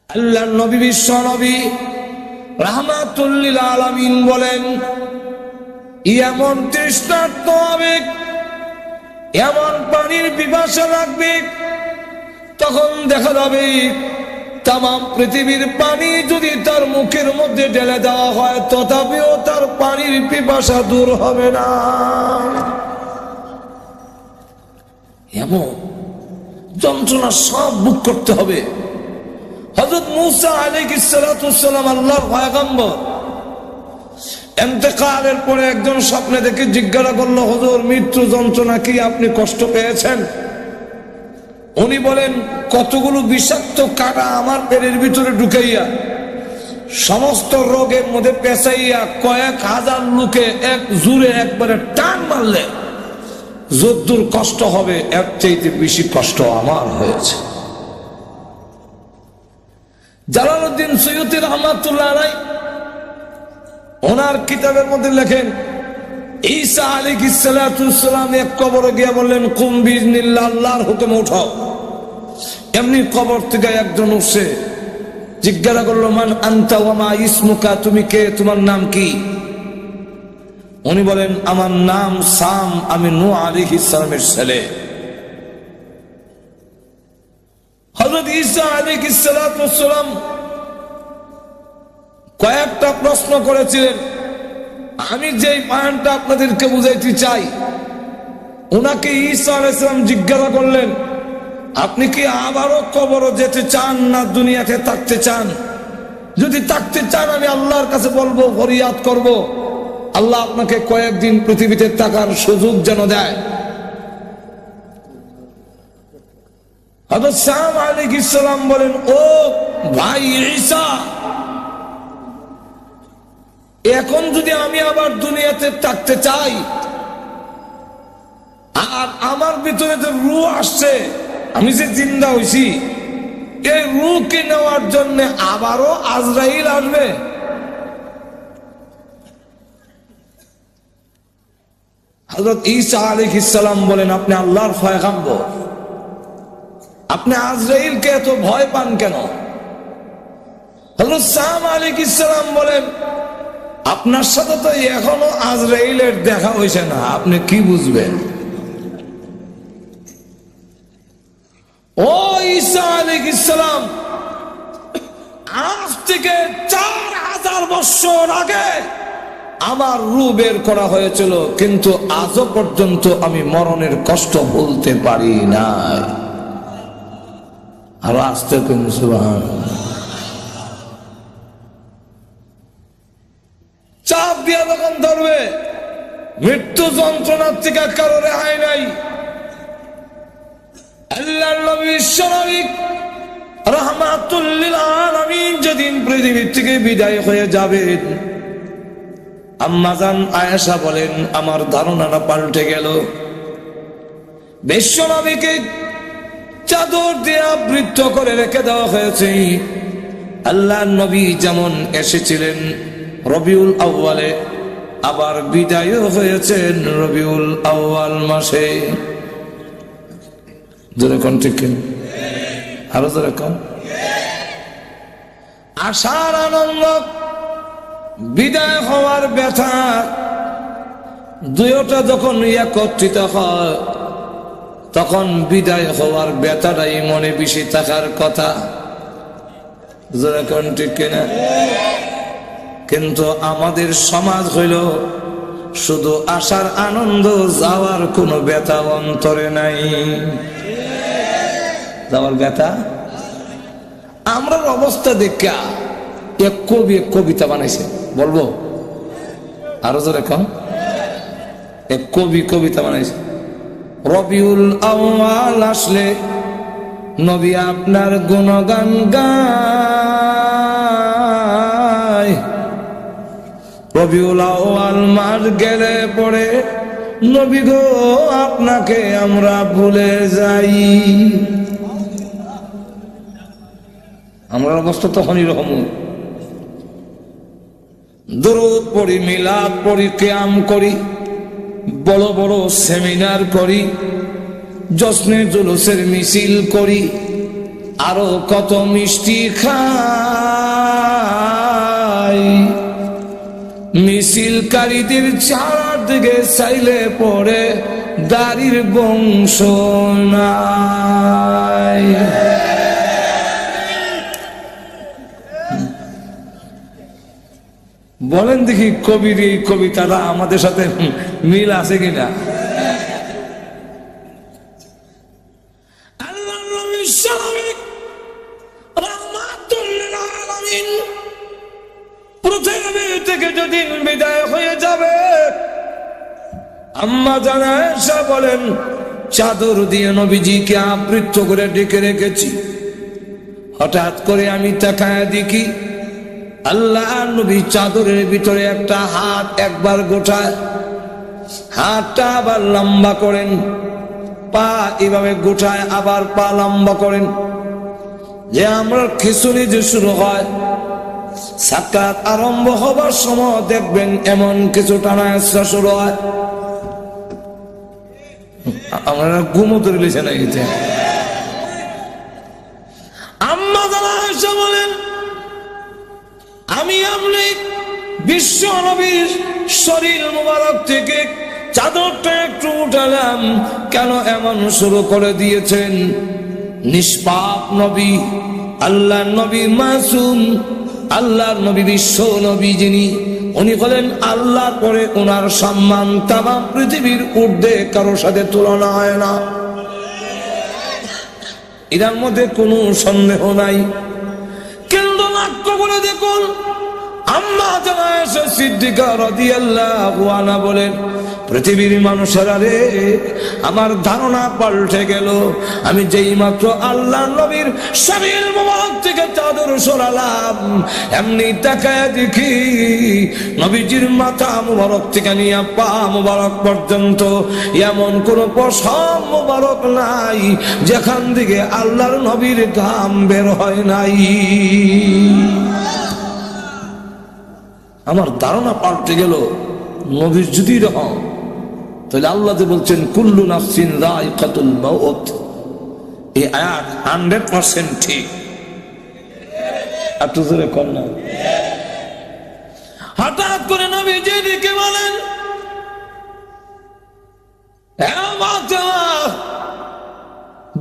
আল্লাহর নবী বিশ্ব নবী রাহমাতুল লিল আলামিন বলেন, এমন তৃষ্ণার্ত হবে, এমন পানির পিপাসা লাগবে, তখন দেখা যাবে তামাম পৃথিবীর পানি যদি তার মুখের মধ্যে ঢেলে দেওয়া হয় তথাপিও তার পানির পিপাসা দূর হবে না। এমন যন্ত্রণা সব ভোগ করতে হবে। হযরত মূসা আলাইহিস সালাতু ওয়াস সালাম আল্লাহর পয়গম্বর, ইন্তেকালের পরে একজন স্বপ্নে দেখে জিজ্ঞাসা করলো, হুজুর মৃত্যু যন্ত্রণা কি আপনি কষ্ট পেয়েছেন? উনি বলেন, কতগুলো বিষাক্ত কাঁটা আমার পেটের ভিতরে ঢুকাইয়া সমস্ত রোগের মধ্যে পেঁচাইয়া কয়েক হাজার লোকে এক জুড়ে একবারে টান মারলে যদ্দূর কষ্ট হবে এর চাইতে বেশি কষ্ট আমার হয়েছে। জালালউদ্দিন সুয়ুতী রাহমাতুল্লাহ আলাইহি ওনার কিতাবের মধ্যে লেখেন, ঈসা আলাইহিস সালাতু ওয়াস সালাম এক কবরে গিয়ে বললেন, কুম বিইজনিল্লাহ, আল্লাহর হুকুমে উঠাও। এমনি কবর থেকে একজন উঠছে, জিজ্ঞাসা করলো, মান আনতা ওয়া মা ইসমুকা, তুমি কে, তোমার নাম কি? উনি বলেন, আমার নাম সাম, আমি নূহ আলাইহিস সালামের ছেলে। হযরত ঈসা আলাইহিস সালাতু ওয়াস সালাম কয়েকটা প্রশ্ন করেছিলেন। আমি যেই পয়েন্টটা আপনাদেরকে বুঝাইতে চাই, ওনাকে ঈসা আলাইহিস সালাম জিজ্ঞাসা করলেন, আপনি কি আবারও কবরে যেতে চান না দুনিয়াতে থাকতে চান? যদি থাকতে চান আমি আল্লাহর কাছে বলবো, ফরিয়াদ করব, আল্লাহ আপনাকে কয়েকদিন পৃথিবীতে থাকার সুযোগ যেন দেয়। হযরত সাম আলাইহিস সালাম বলেন, ও ভাই ঈসা, এখন যদি আমি আবার দুনিয়াতে থাকতে চাই আর আমার ভিতরে যে রূহ আসছে, আমি যে জিন্দা হইছি, এই রূহকে নেওয়ার জন্য আবারও আজরাইল আসবে? হযরত ঈসা আলাইহিস সালাম বলেন, আপনি আল্লাহর পয়গম্বর, আপনি আজরাইলকে এত ভয় পান কেন? হযরত সাম আলাইহিস সালাম বলেন, আপনার সাথে তো এখনো আজরাইলের দেখা হয়েছে না, আপনি কি বুঝবেন? ও ঈসা আলাইহিস সালাম, আজ থেকে 4000 বছর আগে আমার রূহ বের করা হয়েছিল, কিন্তু আজও পর্যন্ত আমি মরণের কষ্ট ভুলতে পারি নাই। আর আসতে কোন সুবহানাল্লাহ। চাপ দিয়া যখন ধরবে, মৃত্যু যন্ত্রণার থেকে কারো রেহাই নাই। আল্লাহর নবী বিশ্বনবী রাহমাতুল লিল আলামিন যেদিন পৃথিবী থেকে বিদায় হয়ে যাবেন, আম্মা জান আয়েশা বলেন, আমার ধারণাটা পাল্টে গেল। বিশ্বনবীকে চাদর দিয়ে আবৃত করে রেখে দেওয়া হয়েছে। আল্লাহর নবী যেমন এসেছিলেন রবিউল আউয়ালে, আবার বিদায়ও হয়েছেন রবিউল আউয়াল মাসে। জোরে কোন ঠিক কিনা? আরো জোরে কোন। আশার আনন্দ, বিদায় হওয়ার ব্যথা, দুইটা যখন একত্রিত হয় তখন বিদায় হওয়ার ব্যথাটাই মনে বেশি থাকার কথা। জোরে কোন ঠিক কিনা? কিন্তু আমাদের সমাজ হইল শুধু আসার আনন্দ, যাওয়ার কোনো ব্যথা অন্তরে নাই। যাওয়ার ব্যথা। আমরার অবস্থা দেখা এক কবি এক কবিতা বানাইছে, বলবো? আরো জোরে কম। এক কবি কবিতা বানাইছে, রবিউল আউয়াল আসলে নবী আপনার গুণগান গায়, রবিউল আউয়াল মাস গেলে পরে নবী গো আপনাকে আমরা ভুলে যাই। আমরা অবস্থা তখন এরকম। দরুদ পড়ি, মিলাদ পড়ি, কিয়াম করি, বড় বড় সেমিনার করি, জশ্নে জুলুসের মিছিল করি, আরো কত মিষ্টি খাই, মিছিলকারীদের চারার দিকে চাইলে পড়ে দাড়ির বংশ নাই। বলেন দেখি কবির এই কবিতাটা আমাদের সাথে মিল আছে কিনা? পৃথিবী থেকে যেদিন বিদায় হয়ে যাবে, আম্মা জানা আয়েশা বলেন, চাদর দিয়ে নবীজিকে আবৃত করে ডেকে রেখেছি। হঠাৎ করে আমি তাকায় দেখি আল্লাহ নবী চাদরের ভিতরে একটা হাত একবার গোটায়, হাতটা আবার লম্বা করেন, পা এভাবে গোটায় আবার পা লম্বা করেন। যে আমরা খিচুড়ি যে শুরু হয়, সাকাত আরম্ভ হবার সময় দেখবেন এমন কিছু টানা আসা শুরু হয়। আমরা ঘুমো ধরে লিখে না গেছে। আম্মা জানা আয়েশা বলেন, আমি আপনি বিশ্ব নবীর শরীর মুবারক থেকে চাদরটা একটু উঠালাম, কেন এমন শুরু করে দিয়েছেন? নিষ্পাপ নবী, আল্লাহর নবী মাসুম, আল্লাহর নবী বিশ্ব নবী যিনি, উনি বলেন আল্লাহর পরে ওনার সম্মান তামাম পৃথিবীর ঊর্ধ্বে কারোর সাথে তুলনা হয় না, এটার মধ্যে কোনো সন্দেহ নাই। কিন্তু লক্ষ্য করে দেখুন, আম্মা জানা আয়েশা সিদ্দিকা রাদিয়াল্লাহু আনহা বলেন, পৃথিবীর মানুষেরা রে, আমার ধারণা পাল্টে গেল। আমি যেই মাত্র আল্লাহর নবীর শরীর মুবারক থেকে চাদর সরালাম, এমনি তাকায় দেখি নবীজির মাথা মুবারক থেকে নিয়ে পা মুবারক পর্যন্ত এমন কোন পশম মুবারক নাই যেখান থেকে আল্লাহর নবীর ঘাম বের হয় নাই। আমার ধারণা পাল্টে গেল। নবীর যদি এরকম, তাহলে আল্লাহ যে বলছেন কুল্লু নাফসিন যায়িকাতুল মাউত, এই আয়াত 100% ঠিক। একটু জোরে কর না। হঠাৎ করে নবী যেদিকে বলেন,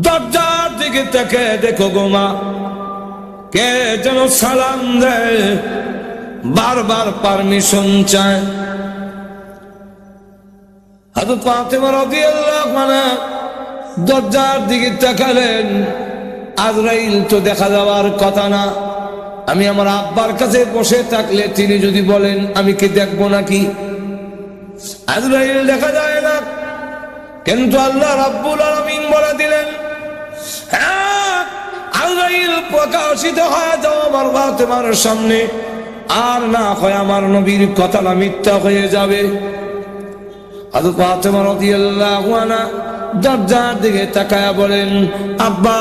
দরজার দিকে তাকে দেখো গোমা, কে যেন সালাম দেয়, বারবার পারমিশন চায়। হযরত ফাতেমা রাদিয়াল্লাহু আনহা দরজার দিকে তাকালেন, আজরাইল তো দেখা যাওয়ার কথা না। আমি আমার আব্বার কাছে বসে থাকলে তিনি যদি বলেন, আমি কি দেখবো নাকি? আজরাইল দেখা যায় না, কিন্তু আল্লাহ রাব্বুল আলামিন বলে দিলেন, হ্যাঁ আজরাইল প্রকাশিত হয়ে যাও আমার ফাতেমার সামনে, আর না হয় আমার নবীর কথাটা মিথ্যা হয়ে যাবে। হযরত ফাতেমা রাদিয়াল্লাহু আনহা দরজার দিকে তাকায়া বলেন, আব্বা,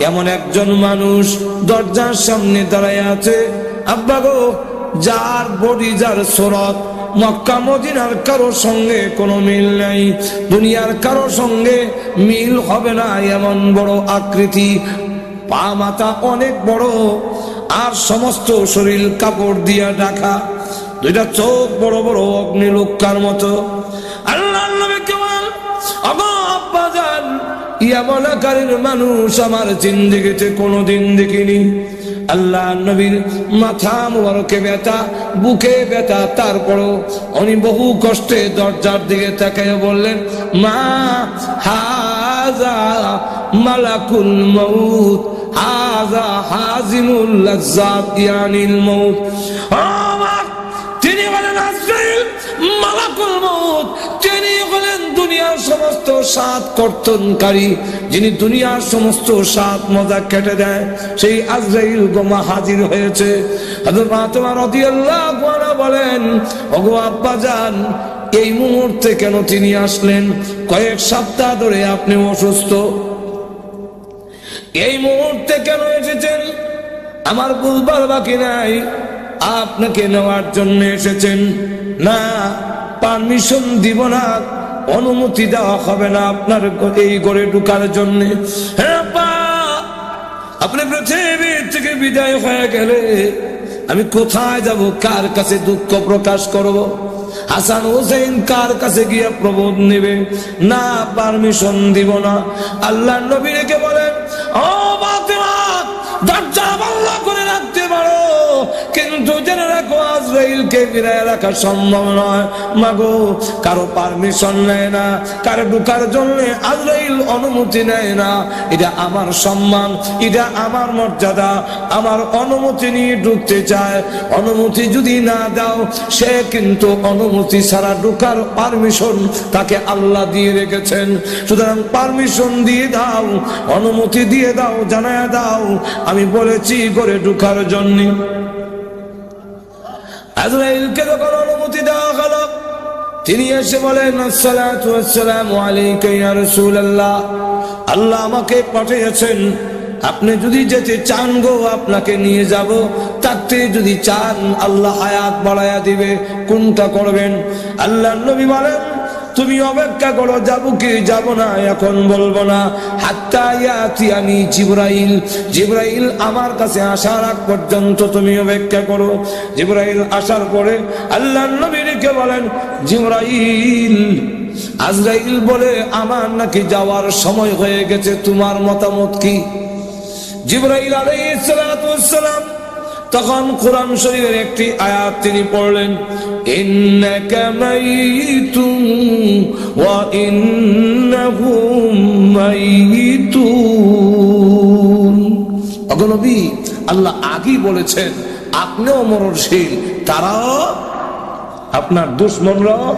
এমন একজন মানুষ দরজার সামনে দাঁড়ায় আছে, আব্বা গো, যার বডি, যার সুরত মক্কা মদিনার কারো সঙ্গে কোনো মিল নাই, দুনিয়ার কারো সঙ্গে মিল হবে না, এমন বড় আকৃতি, পা মাথা অনেক বড়, আর সমস্ত শরীর কাপড় দিয়া ঢাকা, দুইটা চোখ বড় বড় অগ্নিলুক্কার মতো। আল্লাহর নবী কেমন আব্বা জান, এমন আকারের মানুষ আমার জিন্দেগিতে কোনোদিন দেখিনি। আল্লাহর নবীর মাথা মুবারকে ব্যথা, বুকে ব্যথা, তারপরও উনি বহু কষ্টে দরজার দিকে তাকিয়ে বললেন, মা হাযা মালাকুল মাউত, হাযা হাজিমুল লাজ্জাত ইয়ানিল মাউত। তিনি বলেন আজরাইল মালাকুল মাউত, তিনি বলেন দুনিয়ার সমস্ত স্বাদ কর্তনকারী, যিনি দুনিয়ার সমস্ত স্বাদ মজা কেটে দেয়, সেই আজরাইল গোমা হাজির হয়েছে। হযরত ফাতেমা রাদিয়াল্লাহু আনহা বলেন, ওগো আব্বা জান, এই মুহূর্তে কেন তিনি আসলেন? কয়েক সপ্তাহ ধরে আপনি অসুস্থ, এই মুহূর্তে কেন এসেছেন? আমার বলবার বাকি নাই, আপনাকে নেওয়ার জন্য এসেছেন। না, পারমিশন দিব না, অনুমতি দেওয়া হবে না আপনার এই ঘরে ঢুকার জন্য। হ্যাঁ, আপনি পৃথিবী থেকে বিদায় হয়ে গেলে আমি কোথায় যাব, কার কাছে দুঃখ প্রকাশ করব? হাসান হোসেন কার কাছে গিয়ে প্রবোধ নেবে? না, পারমিশন দিব না। আল্লাহ নবী রেখে বলেন, ও ফাতেমা, দরজা বন্ধ করে রাখতে পারো, কিন্তু জেনে রাখো আজরাইলকে ফিরায় রাখা সম্ভব নয়। মাগো, কারো পারমিশন নেয় না, কারো ঢুকার জন্য আজরাইল অনুমতি নেয় না। এটা আমার সম্মান, এটা আমার মর্যাদা, আমার অনুমতি নিয়ে ঢুকতে চায়। অনুমতি যদি না দাও, সে কিন্তু অনুমতি ছাড়া ঢুকার পারমিশন তাকে আল্লাহ দিয়ে রেখেছেন। সুতরাং পারমিশন দিয়ে দাও, অনুমতি দিয়ে দাও, জানায় দাও আমি বলেছি করে ঢুকার জন্য। আজরাইলকে যখন অনুমতি দেওয়া হলো, তিনি এসে বলেন, আসসালাতু ওয়াসসালামু আলাইকা ইয়া রাসূলুল্লাহ, আল্লাহ আমাকে পাঠিয়েছেন, আপনি যদি যেতে চান গো আপনাকে নিয়ে যাব, থাকতে যদি চান আল্লাহ হায়াত বাড়ায়া দিবে, কোনটা করবেন? আল্লাহর নবী বলেন, তুমি অপেক্ষা করো, যাবো কি যাব না এখন বলবো না, হাত্তা ইয়াতিয়ানি জিবরাইল, জিবরাইল আমার কাছে আসার আগ পর্যন্ত তুমি অপেক্ষা করো। জিবরাইল আসার পরে আল্লাহর নবীকে বলেন, জিবরাইল, আজরাইল বলে আমার নাকি যাওয়ার সময় হয়ে গেছে, তোমার মতামত কি? জিবরাইল আলাইহিস সালাতু ওয়াস সালাম তখন কোরআন শরীফের একটি আয়াত তিনি পড়লেন, ইন্নাকা মাইতুন ওয়া ইন্নাহুম মাইতুন। ওগো নবী, আল্লাহ আগেই বলেছেন আপনিও মরণশীল, তারাও, আপনার দুশমনরাও।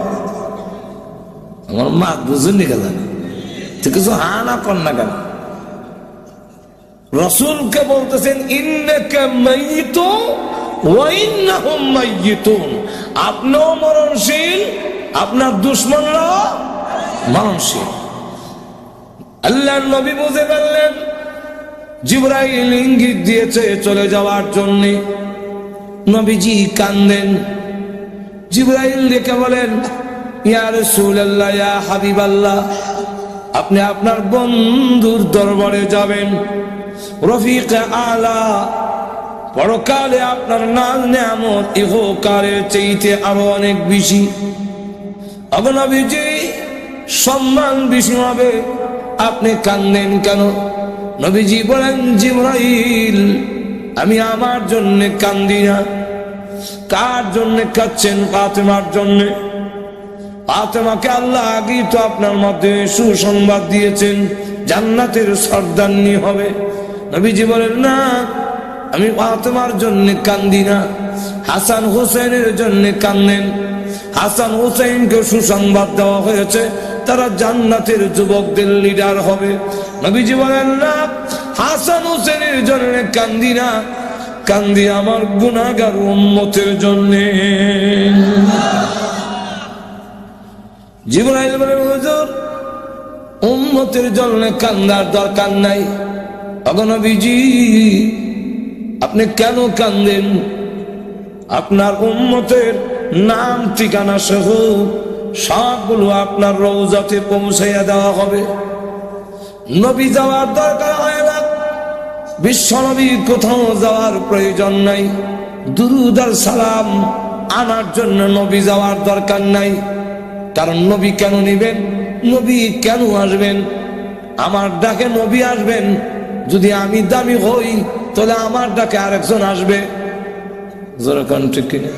আমার মা বুঝেননি কেন? ঠিক আছে, হা না কর না কেন? রাসূলকে বলতেছেন ইন্নাকা মাইতুন ওয়া ইন্নাহুম মাইতুন, আপনিও মরণশীল, আপনার দুশমনরা মরণশীল। আল্লাহর নবী বুঝে বললেন, জিবরাইল ইঙ্গিত দিয়েছে চলে যাওয়ার জন্য। নবীজি কান্দেন। জিবরাইল ডেকে বলেন, ইয়া রাসূলুল্লাহ, ইয়া হাবিবাল্লাহ, আপনি আপনার বন্ধুর দরবারে যাবেন, রফিকে আলা, পরকালে আপনার নাজ নেয়ামত ইহকালের চাইতে আরো অনেক বেশি। নবীজি সম্মান বেশি হবে, আপনি কান্দেন কেন? নবীজি বলেন, জিবরাইল, আমি আমার জন্য কান্দি না। কার জন্য কাঁদছেন? ফাতেমার জন্য। ফাতেমাকে আল্লাহ আগেই তো আপনার মাধ্যমে সুসংবাদ দিয়েছেন, জান্নাতের সর্দারনি হবে। নবীজি বলেন, না, আমি ফাতেমার জন্য কান্দি না, হাসান হোসেনের জন্য কান্দেন। হাসান হোসেনকে সুসংবাদ দেওয়া হয়েছে, তারা জান্নাতের যুবকদের লিডার হবে। নবীজি বলেন, না, হাসান হোসেনের জন্য কান্দি না, কান্দি আমার গুনাহগার উম্মতের জন্য। জিবরাইল বলেন, হুজুর, উম্মতের জন্য কান্দার দরকার নাই। নবীজি, আপনি কেন কান্দেন? আপনার উম্মতের নাম ঠিকানা সহ সবগুলো আপনার রওজাতে পৌঁছাইয়া দেওয়া হবে। নবী যাওয়ার দরকার হয় না, বিশ্বনবী কোথাও যাওয়ার প্রয়োজন নাই, দুরূদ আর সালাম আনার জন্য নবী যাওয়ার দরকার নাই। কারণ নবী কেন নিবেন? নবী কেন আসবেন? আমার ডাকে নবী আসবেন। যদি আমি দামি হই, তাহলে আমার ডাকে আরেকজন আসবে। ঠিক কিনা?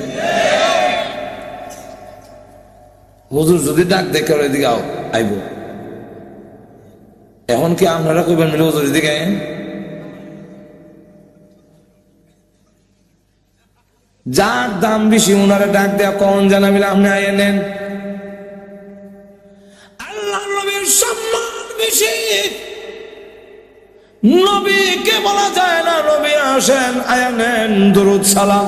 হুজুর যদি ডাক দেখে এদিকে আইব, এখন কি আপনারা কইবেন মিলে হুজুর এদিকে? যার দাম বেশি ওনারা ডাক দেয়া কখন জানা মিলে আপনি আইয়ে নেন। আল্লাহ নবীর সম্মান বেশি, নবীকে বলা যায় না নবী আসেন, আয়া নেন, দুরূদ সালাম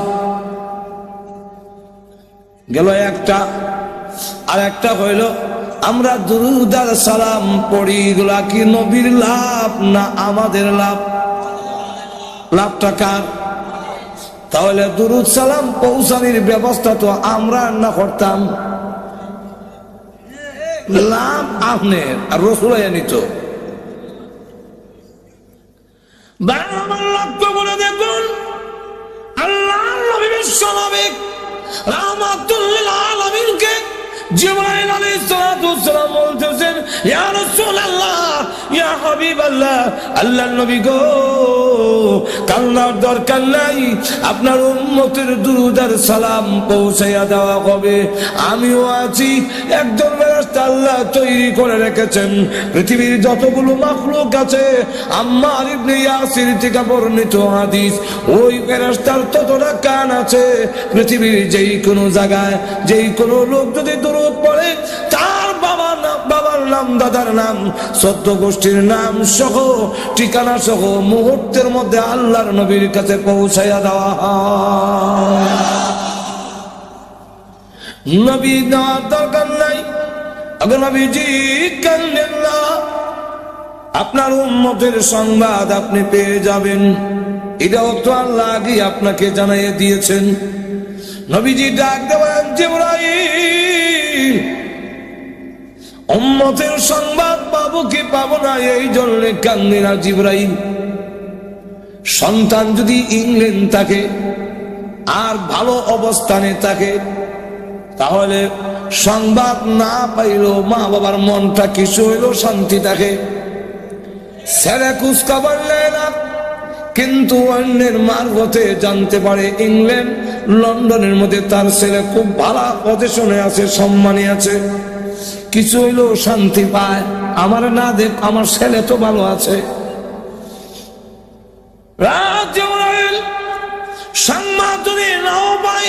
গেল একটা। আর একটা হইল, আমরা দুরূদ আর সালাম পড়ি, এগুলা কি নবীর লাভ না আমাদের লাভ? লাভটা কার? তাহলে দুরূদ সালাম পৌঁছানোর ব্যবস্থা তো আমরা না করতাম, লাভ আপনার আর রাসূল নিত। আমার লক্ষ্য করে দেখুন, আল্লাহর নবী বিশ্ব নবী রাহমাতুল লিল আলামিনকে জিবরাইল আলাইহিস সালাতু ওয়াস সালাম বলতেছেন, ইয়া রাসূলুল্লাহ, ইয়া হাবিবাল্লাহ, আল্লাহর নবী গো, কান্নার দরকার নাই, আপনার উম্মতের দুরূদ আর সালাম পৌঁছায়া দেওয়া হবে। আমিও আছি, একজন ফেরেশতা আল্লাহ তৈরি করে রেখেছেন। পৃথিবীর যতগুলো মাখলুক আছে, আম্মার ইবনে ইয়াসির থেকে বর্ণিত হাদিস, ওই ফেরেশতার ততটা কান আছে, পৃথিবীর যেই কোনো জায়গায় যেই কোনো লোক যদি দুরূদ পড়ে, তার বাবার নাম, দাদার নাম, 14 গোষ্ঠীর নাম সহ, ঠিকানা সহ মুহূর্তের মধ্যে আল্লাহর নবীর কাছে পৌঁছায়া দেওয়া হয়। নবী দেওয়ার দরকার নাই। আগে নবীজি কান্দেন না, আপনার উম্মতের সংবাদ আপনি পেয়ে যাবেন, এটাও তো আল্লাহ আগে আপনাকে জানাইয়ে দিয়েছেন। নবীজি ডাক দেবেন, জিবরাইল, উম্মতের সংবাদ পাবো কি পাবো না, এই জন্য কান্দি না জিবরাইল। সন্তান যদি ইংল্যান্ড থাকে আর ভালো অবস্থানে থাকে, তাহলে সংবাদ না পাইলেও মা বাবার মনটা কিছু হইলেও শান্তি থাকে। ছেলে খোঁজখবর নেয় না, কিন্তু অন্যের মারফতে জানতে পারে ইংল্যান্ড লন্ডনের মধ্যে তার ছেলে খুব ভালো পজিশনে আছে, সম্মানে আছে, কিছু হইলেও শান্তি পায়। আমার না দেখ, আমার ছেলে তো ভালো আছে। সংবাদ যদি নাও পাই,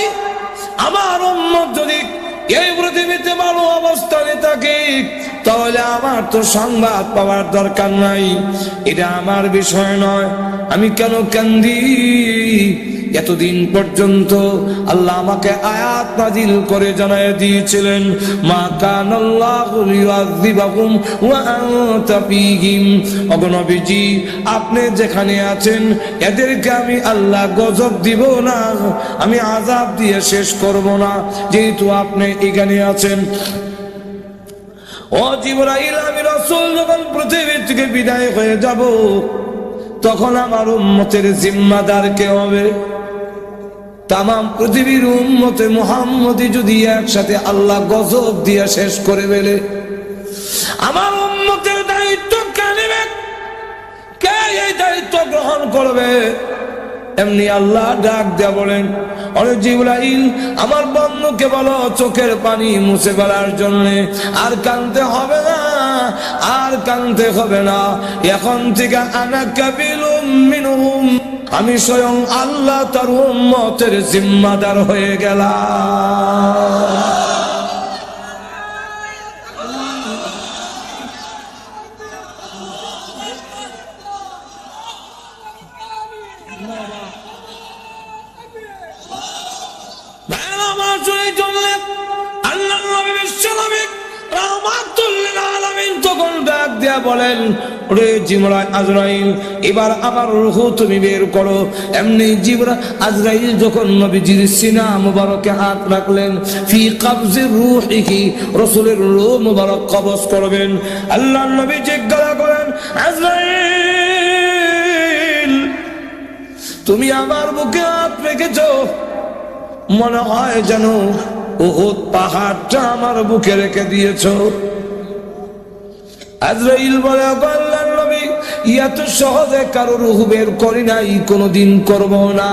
আমার উম্মত যদি এই পৃথিবীতে ভালো অবস্থানে থাকে, তাহলে আমার তো সংবাদ পাওয়ার দরকার নাই, এটা আমার বিষয় নয়। আমি কেন কান্দি? এতদিন পর্যন্ত আল্লাহ আমাকে আয়াত নাজিল করে জানায় দিয়েছিলেন, মা কানাল্লাহু লিউআযিবাহুম ওয়া আনতা ফীহিম। ওগো নবীজি, আপনি যেখানে আছেন এদেরকে আমি আল্লাহ গজব দিব না, আমি আযাব দিয়ে শেষ করব না, যেহেতু আপনি এখানে আছেন। ও জিবরাইল, আমি রাসূল যখন পৃথিবী থেকে বিদায় হয়ে যাব, তখন আমার উম্মতের জিম্মাদার কে হবে? তামাম পৃথিবীর উম্মতে মুহাম্মদী যদি একসাথে আল্লাহ গজব দিয়ে শেষ করে ফেলে, আমার উম্মতের দায়িত্ব কে নেবে? কে এই দায়িত্ব গ্রহণ করবে? এমনি আল্লাহ ডাক দেয়া বলেন, আরে জিবরাইল, আমার বন্ধুকে বলো চোখের পানি মুছে ফেলার জন্য। আর কাঁদতে হবে না, আর কাঁদতে হবে না, এখন থেকে আনা কাবিলুম মিনহুম, আমি স্বয়ং আল্লাহ তার উম্মতের জিম্মাদার হয়ে গেলাম। বলেন, ওরে জিবরাইল, আজরাইল, এবার আমার রূহ তুমি বের করো। এমনি জিবরাইল আজরাইল যখন নবীজির সিনা মুবারকে হাত রাখলেন, ফি কবজি রূহিহি, রাসূলের রূহ মুবারক কবজ করবেন। আল্লাহর নবী জিজ্ঞাসা করেন, আজরাইল, তুমি আমার বুকে হাত রেখেছো, মনে হয় যেন উহুদ পাহাড়টা আমার বুকে রেখে দিয়েছো। আজরাইল বলে, আল্লাহর নবী, এত সহজে কারো রূহ বের করি নাই, কোনদিন করব না।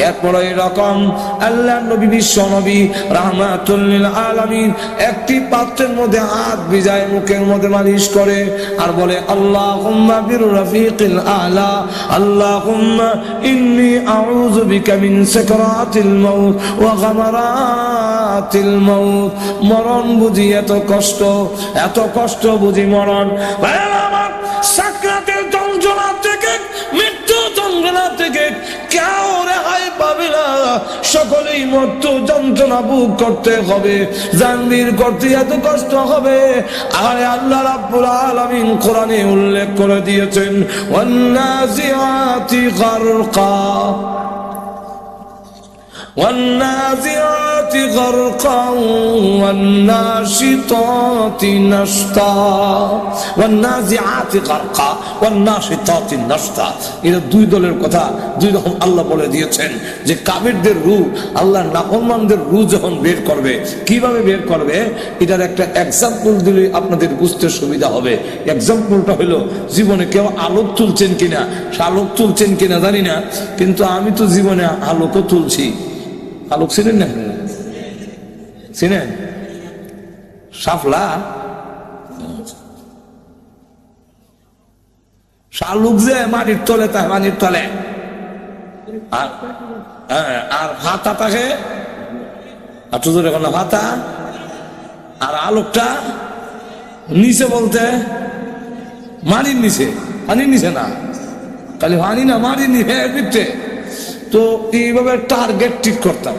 এরপর এরকম আল্লাহর নবী, বিশ্ব নবী রাহমাতুল লিল আলামিন একটি পাত্রের মধ্যে হাত ভিজায় মুখের মধ্যে মালিশ করে আর বলে, আল্লাহুম্মা বির রাফিকিল আলা, আল্লাহুম্মা ইন্নী আউযু বিকা মিন সাকরাতিল মাউত ওয়া গামারাতিল মাউত। মরণ বুঝি এত কষ্ট, এত কষ্ট বুঝি মরণ। আমার সাকরাতের যন্ত্রণা থেকে, মৃত্যু যন্ত্রণা থেকে কেউ রেহাই পাবে না, সকলেই মৃত্যু যন্ত্রণা ভোগ করতে হবে, জানবীর করতে এত কষ্ট হবে। আর আল্লাহ রাব্বুল আলামিন কোরআনে উল্লেখ করে দিয়েছেন, ওয়ান্নাজিআতি গারকা والنازعات غرقا والناشطات نشطا والنازعات غرقا والناشطات نشطا। এটা দুই দলের কথা, দুই রকম আল্লাহ বলে দিয়েছেন যে কাফিরদের রূহ আল্লাহ নাফরমানদের রূহ যখন বের করবে, কিভাবে বের করবে এটার একটা এক্সাম্পল দিলে আপনাদের বুঝতে সুবিধা হবে। এক্সাম্পলটা হলো, জীবনে কেউ আলোক তুলছেন কিনা, আলোক তুলছেন কিনা জানি না, কিন্তু আমি তো জীবনে আলোকও তুলছি। আলোক ছিলেন না, চিনেন সাফলা শালুক যে মাটির তলে তাই পানির তলে, আর হাতা থাকে হাতা, আর আলোকটা নিচে বলতে মাটির নিচে, পানির নিচে না, খালি পানি না মাটির নিচে। তো এইভাবে টার্গেট ঠিক করতাম,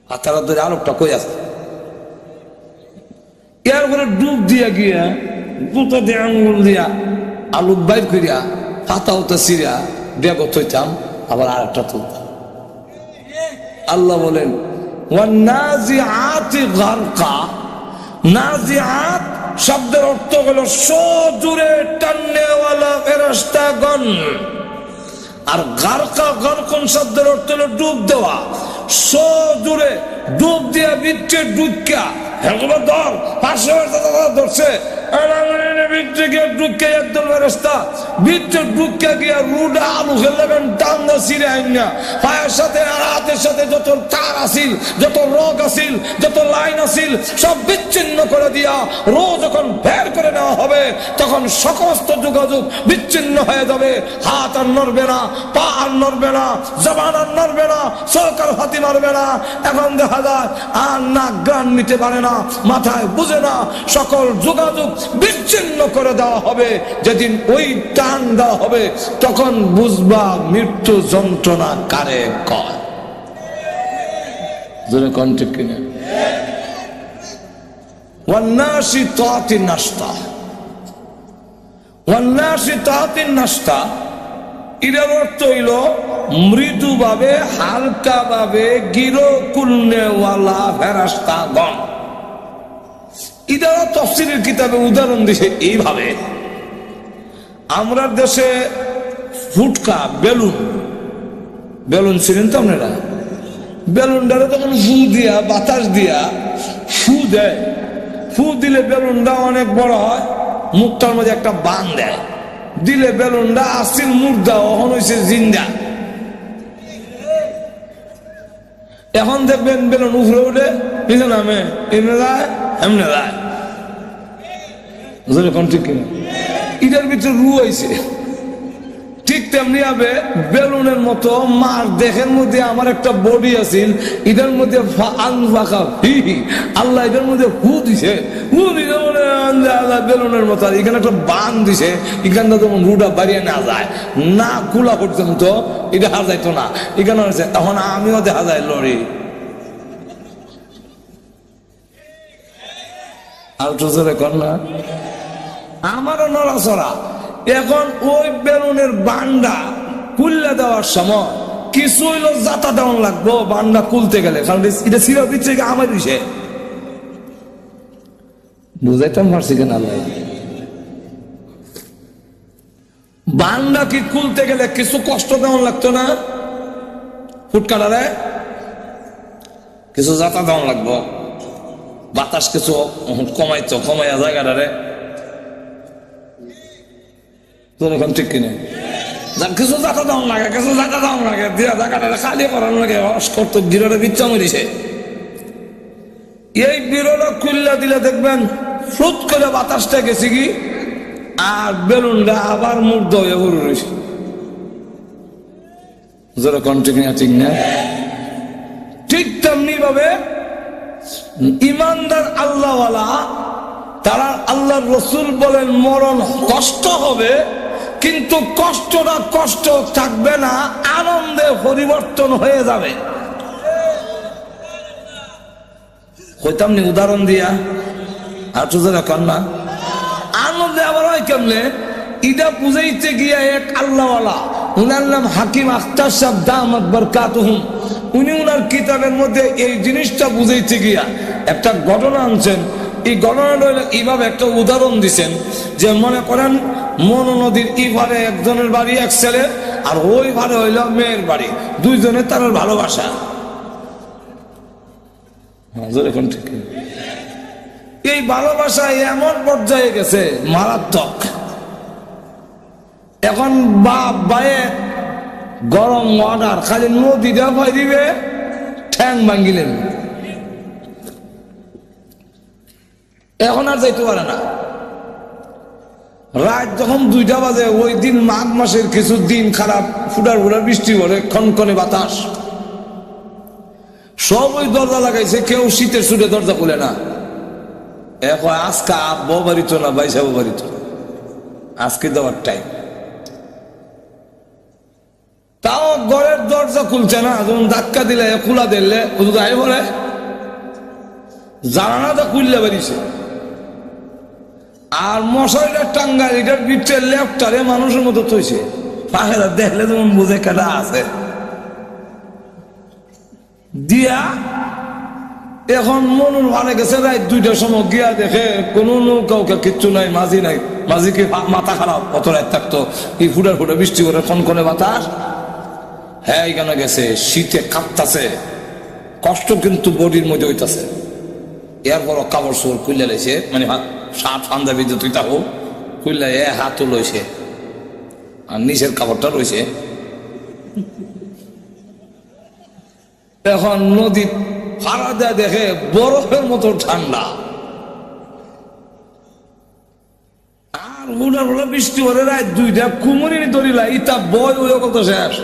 হাতারা ধরে আলোকটা কই আছে, এরপরে ডুব দিয়া গিয়া দুটো দিয়ে আঙ্গুল দিয়া আলোক বাইর করিয়া হাতা হতা সিরিয়া বেগ থইতাম, আবার আর একটা তুলতাম। আল্লাহ বলেন ওয়ান্নাজিআতি গারকা। নাজিআত শব্দের অর্থ হলো সজোরে টাননেওয়ালা ফেরেশতাগণ, আর গারকা গারকুন শব্দের অর্থ হলো ডুব দেওয়া। সজোরে ডুব দিয়া বিচ্ছে ডুবকা হেগুলো ধর পাশে ধরছে যত তার আসিল, যত রোগ আসিল, যত লাইন আসিল সব বিচ্ছিন্ন করে দিয়া রোজ যখন বের করে নেওয়া হবে তখন সমস্ত যোগাযোগ বিচ্ছিন্ন হয়ে যাবে। হাত আর নড়বে না, পা আর নড়বে না, জবান আর নড়বে না, সরকার হাতি মারবে না। এখন দেখা যায় আর না গান নিতে পারে না, মাথায় বুঝে না, সকল যোগাযোগ বিচ্ছিন্ন করে দেওয়া হবে। যেদিন ওই টান দেওয়া হবে তখন বুঝবা মৃত্যু যন্ত্রণা কারে কয়। ঠিক কিনা? ওয়ান্নাশিতাতি নাশতা, ওয়ান্নাশিতাতি নাশতা এর অর্থ হইল মৃদু ভাবে, হালকা ভাবে গিরো কুলনেওয়ালা ফেরেশতাগণ। এটাও তাফসীরের কিতাবে উদাহরণ দিছে এইভাবে। আমরা দেশে ফুটকা বেলুন, বেলুন ছিলেন তো আপনারা, বেলুনটারে তখন ফু দিয়া বাতাস দিয়া ফু দেয়, ফু দিলে বেলুনটা অনেক বড় হয়, মুখটার মধ্যে একটা বান দেয়, দিলে বেলুনটা আসিল মুর্দা ওখান হয়েছে জিন্দা। এখন দেখবেন বেলুন উপরে উঠে নিচে নামে, এমনি যায় এমনি যায়। ঠিক কিনা? এটার ভিতরে রু হয়েছে। ঠিক তেমনি হবে বেলুনের মতো মার দেহের মধ্যে আমার একটা বডি আছিল, এটার মধ্যে আল্লাহ এটার মধ্যে হু দিছে, হু দিছে বেলুনের মতো। এখানে একটা বান দিছে, এখানটা যেমন রুটা বাড়িয়ে না যায় না, খোলা পর্যন্ত এটা হার যাইতো না। এখানে হয়েছে তখন আমিও দেখা যায় লড়ি আর কর না, আমারও নড়াচড়া। এখন ওই বেলুনের বান্ডা কুল্লা দেওয়ার সময় কিছু হইলো জাতা দেওয়ান লাগবো বান্ডা কুলতে গেলে, কারণ এটা ছিল পিছিয়ে আমার দিছে। বুঝাইতাম পারছি কেন? আল্লাহ বান্ডা কি কুলতে গেলে কিছু কষ্ট দেওয়ান লাগতো না? ফুটকাটারে কিছু জাতা দেওয়ান লাগবো, বাতাস কিছু কমাইতো, কমাইয়া জায়গাটারে। ঠিক কিনা? কিছু জাতা দাম লাগে, কিছু জাতা দাম লাগে, দিয়া জায়গাটা খালি করার লাগে, অস্কর্ত বিরোধে বিচ্ছা মরিছে। এই বিরোধ খুললা দিলে দেখবেন ফ্রুত করে বাতাসটা গেছে কি, আর বেলুনটা আবার মুগ্ধ হয়ে গরু রয়েছে। ঠিক না? ঠিক তেমনি ভাবে ইমানদার আল্লাহওয়ালা তারা আল্লাহর রাসূল বলেন মরণ কষ্ট হবে, কিন্তু কষ্টটা কষ্ট থাকবে না, আনন্দে পরিবর্তন হয়ে যাবে। হইতাম নি উদাহরণ দিয়া? আর তুজারা কান্না আনন্দে আবার হয় কেমনে? এটা বুঝাইতে গিয়া এক আল্লাহওয়ালা উনার নাম হাকিম আখতার সাহেব দামাত বরকাতুহুম। উনি উনার কিতাবের মধ্যে এই জিনিসটা বুঝাইতে গিয়া একটা ঘটনা আনছেন। এই ঘটনাটা হইল এইভাবে একটা উদাহরণ দিচ্ছেন যে মনে করেন মনু নদীর এই ভারে একজনের বাড়ি এক ছেলে, আর ওই ভারে হইল মেয়ের বাড়ি, দুইজনের তার ভালোবাসা। এখন ঠিক এই ভালোবাসা এমন পর্যায়ে গেছে মারাত্মক। এখন বাপ ভাইয়ে গরম অর্ডার, খালি নদীটা ভাই দিবে, ঠ্যাং ভাঙ্গিলেন, এখন আর যাইতে পারে না। রাত যখন 2টা বাজে, ওই দিন মাঘ মাসের কিছু দিন খারাপ, ফুটার ফুটার বৃষ্টি পড়ে, খনখনে বাতাস, সব ওই দরজা লাগাইছে, কেউ শীতের সুরে দরজা খুলে না। এখন আজকে আব্বাও বাড়িত না, বাইসাবও বাড়িত না, আজকে দেওয়ার টাইম। তাও ঘরের দরজা খুলছে না, যখন ধাক্কা দিলে খোলা দিলে বলে জানানাটা খুললে বেরিয়েছে। আর মশারিটা টাঙ্গা, এটার ভিতরে লেফটারে মানুষের মতো তৈছে, পাখেরা দেখলে যেমন বুঝে কেটা আছে দিয়া। এখন মনুর ভালো গেছে, রাত 2টার সময় গিয়া দেখে কোনো কাউকে কিচ্ছু নাই, মাঝি নাই। মাঝিকে মাথা খারাপ, কত রাত থাকতো, এই ফুটার ফুটা বৃষ্টি করে, খনখনে বাতাস। হ্যাঁ এখানে গেছে, শীতে কাঁপতাছে, কষ্ট কিন্তু বডির মধ্যে হইতাছে। এরপর কাপড় চোর খুললে লাইছে, মানে শার্ট পাঞ্জাবি তুই তাহো খুললে হাতও লইছে, আর নিচের কাপড়টা রয়েছে। এখন নদী ফাড়া দেয়, দেখে বরফের মতো ঠান্ডা, আর উনার হলো বৃষ্টি হলে রাত 2টা, কুমুরি ধরিলা ইটা বয় ওই কত শেষ।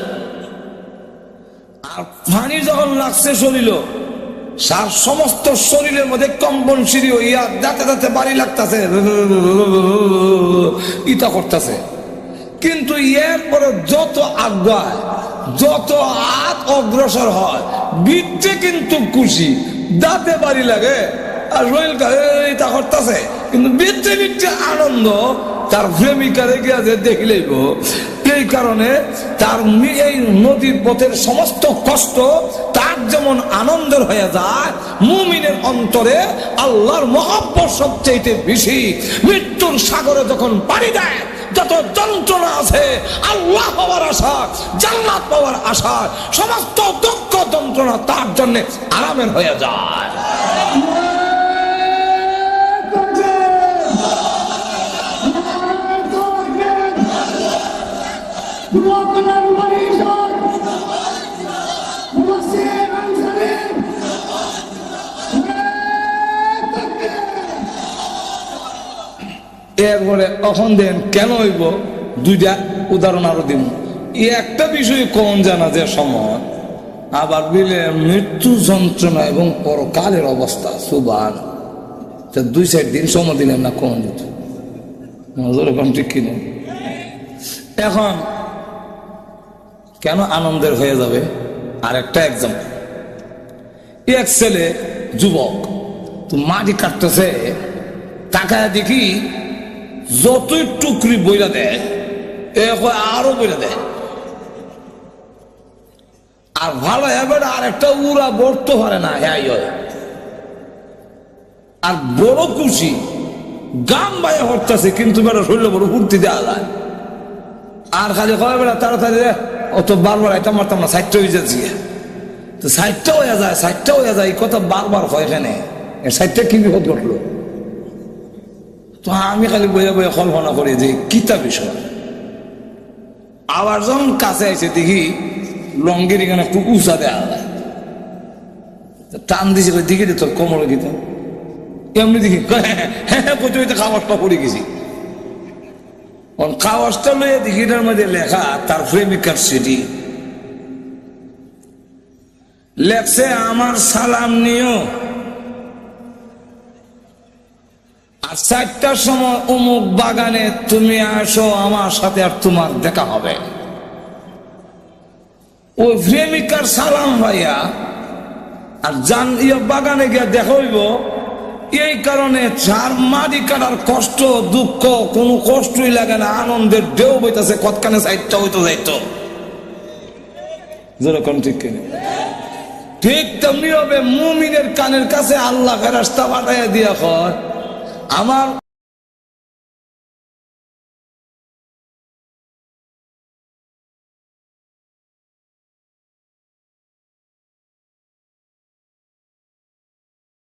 আর পানি যখন লাগছে শরীর, সার সমস্ত শরীরের মধ্যে কম্পন সিঁড়ি হইয়া যাতে যাতে বাড়ি লাগতেছে, ইটা করতেছে। কিন্তু এরপরে যত আগায়, যত হাত অগ্রসর হয়, বিচ্ছে কিন্তু খুশি, দাঁতে বাড়ি লাগে, আর শরীর ইটা করতেছে, কিন্তু বিচ্ছে বিচ্ছে আনন্দ। তার প্রেমিকারে গিয়া যে দেখিলেই গো, এই কারণে তার এই নদীর পথের সমস্ত কষ্ট তার যেমন আনন্দের হয়ে যায়, মুমিনের অন্তরে আল্লাহর মহব্বত সবচেয়ে বেশি। মৃত্যুর সাগরে যখন পাড়ি দেয়, যত যন্ত্রণা আছে, আল্লাহ পাওয়ার আশা, জান্নাত পাওয়ার আশা, সমস্ত দুঃখ যন্ত্রণা তার জন্য আরামের হয়ে যায়। এরপরে এখন দেন কেন হইব, 2টা উদাহরণ আরো দিন। একটা বিষয় কোন জানা যে সময় আবার বিলে মৃত্যু যন্ত্রণা এবং পরকালের অবস্থা, সুবান 2-4 দিন সময় দিলেন না, কোন দিত এরকম ঠিক কিনা। এখন কেন আনন্দের হয়ে যাবে, আর একটা এক্সাম্পল। এক ছেলে যুবক তো মাটি কাটতেছে, তাকায় দেখি যতই টুকরি বইরা দেয়, আরো বইরা দেয়, আর ভালো এবার আর একটা উড়া বলতে পারে না, আর বড় খুশি, গাম বাইয়া হরতেছে, কিন্তু বেটা শরীর বড় ফুর্তি দেওয়া যায়। আর খালি কয় বেড়া তাড়াতাড়ি অত বারবার আইতাম মারতাম না, 60টা হয়ে যাচ্ছে, তো 60টা হয়ে যায়, 60টা হয়ে যায়, এই কথা বারবার হয়। এখানে 60টা কি বিপদ ঘটলো, তো আমি খালি বইয়া বইয়া কল্পনা করি যে কিতা বিষয়। আবার যখন কাছে আইছে দেখি লঙ্গের এখানে একটু উঁচা দেওয়া যায়, টান দিছে দিকে তোর কোমরে গীত এমনি দেখি, হ্যাঁ প্রচুর খাবারটা পড়ে গেছি। কাগজটা লইয়া দেখি এটার মধ্যে লেখা তার প্রেমিকার সিটি লেখছে, আমার সালাম নিও, আর 4টার সময় অমুক বাগানে তুমি আসো, আমার সাথে আর তোমার দেখা হবে। ওই প্রেমিকার সালাম ভাইয়া আর জান বাগানে গিয়ে দেখা হইব। এই কারণে যার মাটি কাটার কষ্ট দুঃখ কোনো কষ্টই লাগে না, আনন্দের ঢেউ বইতেছে, কতখানে 60টা হইতো যাইতো। যেরকম ঠিক কিনা? ঠিক তেমনি হবে মুমিনের কানের কাছে আল্লাহ ফেরেশতা পাঠাইয়া দিয়া কয় আমার